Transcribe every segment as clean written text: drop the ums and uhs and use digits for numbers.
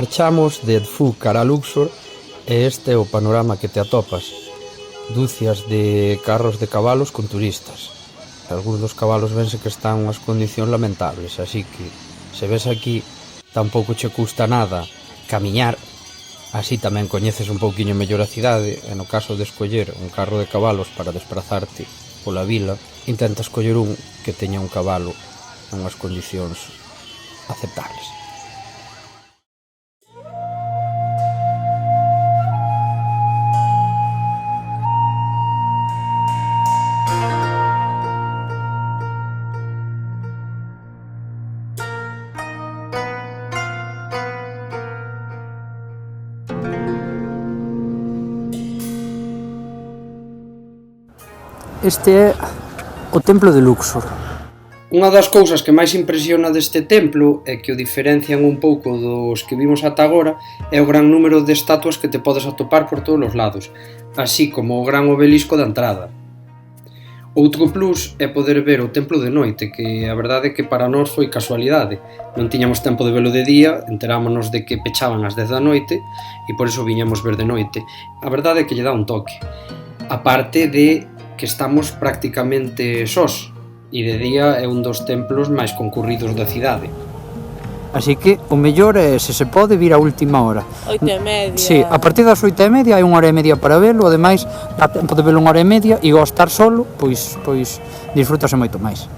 Marchamos de Edfu cara a Luxor e este é o panorama que te atopas. Dúcias de carros de cabalos con turistas. Algúns dos cabalos vense que están en unhas condicións lamentables, así que se ves aquí tampouco che custa nada camiñar, así tamén coñeces un pouquiño mellor a cidade e no caso de escoller un carro de cabalos para desplazarte pola vila, intenta escoller un que teña un cabalo en unhas condicións aceptables. Este é o templo de Luxor. Unha das cousas que máis impresiona deste templo e que o diferencian un pouco dos que vimos ata agora é o gran número de estatuas que te podes atopar por todos os lados, así como o gran obelisco da entrada. Outro plus é poder ver o templo de noite, que a verdade é que para nós foi casualidade. Non tiñamos tempo de velo de día, enterámonos de que pechaban ás 10 da noite e por iso viñamos ver de noite. A verdade é que lle dá un toque. A parte de que estamos prácticamente sós e de día é un dos templos máis concurridos da cidade. Así que o mellor é, se se pode, vir a última hora. 8:30. Sí, a partir das 8:30 hai 1 hora e media para velo, ademais dá tempo de velo 1 hora e media e ao estar solo, pois disfrútase moito máis.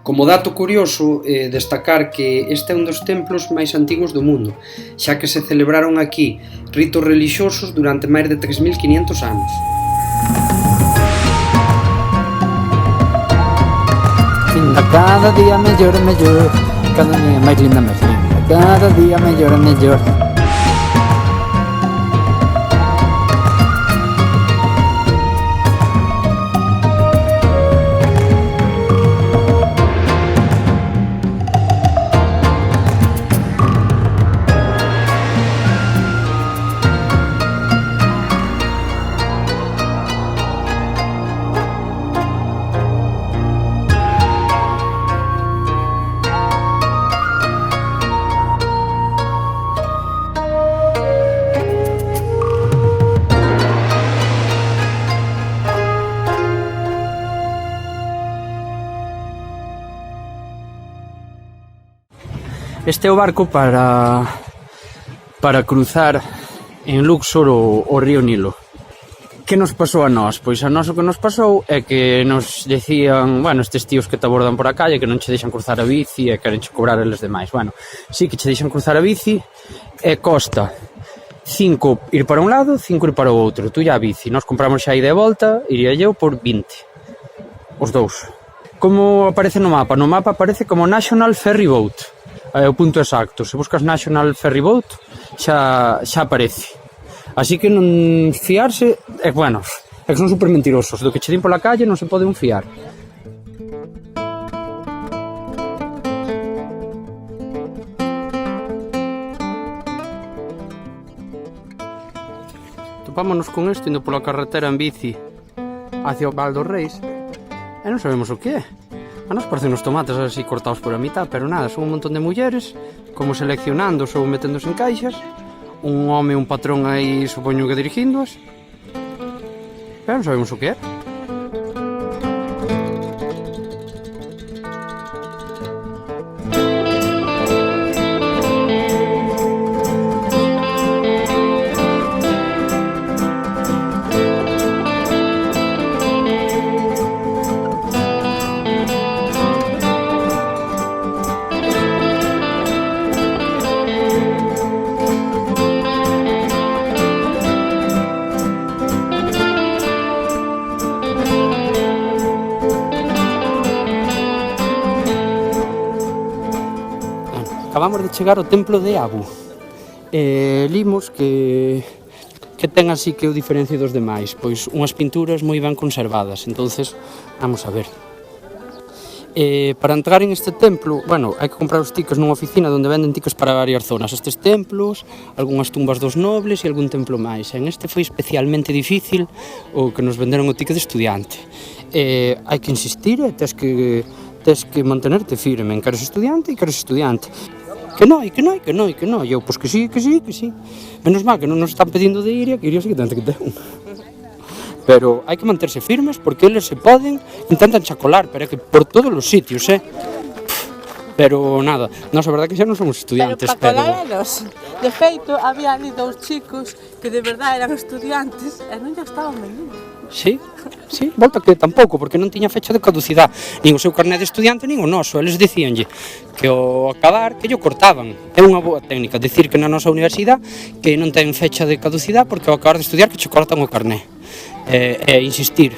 Como dato curioso, destacar que este é un dos templos máis antigos do mundo, xa que se celebraron aquí ritos relixiosos durante máis de 3500 anos. Linda, cada día mellor e mellor, cada día máis linda, cada día mellor e mellor. Este é o barco para cruzar en Luxor o río Nilo. Que nos pasou a nós? Pois a nós o que nos pasou é que nos decían, bueno, estes tíos que te abordan por a calle que non che deixan cruzar a bici e queren che cobrar eles demais. Bueno, sí que che deixan cruzar a bici e costa 5 ir para un lado, 5 ir para o outro. Tú e a bici. Nos compramos xa ida e volta, iría eu por 20. Os dous. Como aparece no mapa? No mapa aparece como National Ferry Boat. É o punto exacto. Se buscas National Ferry Boat xa aparece. Así que non fiarse é, bueno, é que son super mentirosos. Do que che din pola calle non se poden fiar. Topámonos con isto indo pola carretera en bici hacia o Val dos Reis e non sabemos o que é. A nos parecen os tomates así cortados por a mitad, pero nada, son un montón de mulleres como seleccionándose ou meténdose en caixas, un home, un patrón aí, supoño que dirigíndoas, pero non sabemos o que é. Acabamos de chegar ao templo de Abu. Limos que ten así que o diferencio dos demais, pois unhas pinturas moi ben conservadas, entonces vamos a ver. Para entrar en este templo, bueno, hai que comprar os tickets nunha oficina onde venden tickets para varias zonas, estes templos, algunhas tumbas dos nobles e algún templo máis. En este foi especialmente difícil o que nos venderon o ticket de estudiante. Hai que insistir e tes que mantenerte firme, en que eres estudiante e que eres estudiante. Que noi. E eu, pois que sí. Menos mal que non nos están pedindo de ir e que iría o seguinte que ten. Pero hai que manterse firmes porque eles se poden, intentan chacolar, pero é que por todos os sitios, Pero nada, nós a verdade que xa non somos estudiantes, pero... para colarelos, de feito, había ali dous chicos que de verdade eran estudiantes e non ya estaban vendindo. Sí, volta que tampouco, porque non tiña fecha de caducidade, nin o seu carné de estudiante, nin o noso. Eles dicíanlle que ao acabar, que lle cortaban. É unha boa técnica, dicir que na nosa universidade que non ten fecha de caducidade porque ao acabar de estudiar que che cortan o carné. Insistir.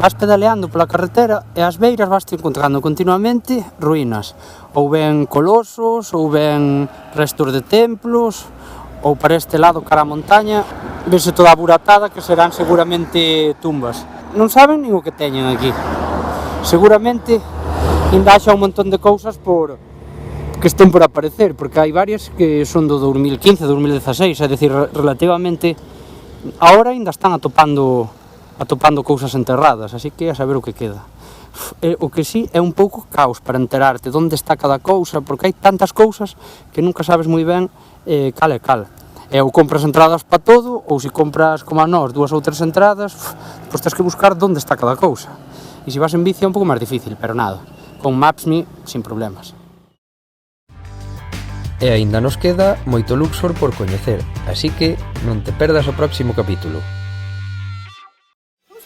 Vas pedaleando pola carretera e ás beiras vas te encontrando continuamente ruínas, ou ben colosos, ou ben restos de templos, ou para este lado cara á montaña vese toda aburatada que serán seguramente tumbas. Non saben nin o que teñen aquí. Seguramente ainda haxa un montón de cousas que estén por aparecer, porque hai varias que son do 2015, 2016, é dicir, relativamente ahora ainda están atopando cousas enterradas, así que a saber o que queda. O que sí é un pouco caos para enterarte onde está cada cousa, porque hai tantas cousas que nunca sabes moi ben cal é cal. Ou compras entradas para todo, ou se compras como a nós 2 ou 3 entradas, pois tens que buscar onde está cada cousa. E se vas en bici é un pouco máis difícil, pero nada, con Maps.me sin problemas. E aínda nos queda moito Luxor por coñecer, así que non te perdas o próximo capítulo.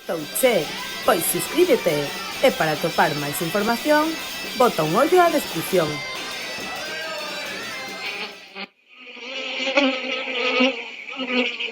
Gustouche? Pois suscríbete e para atopar máis información, bota un ollo á descripción. Thank you.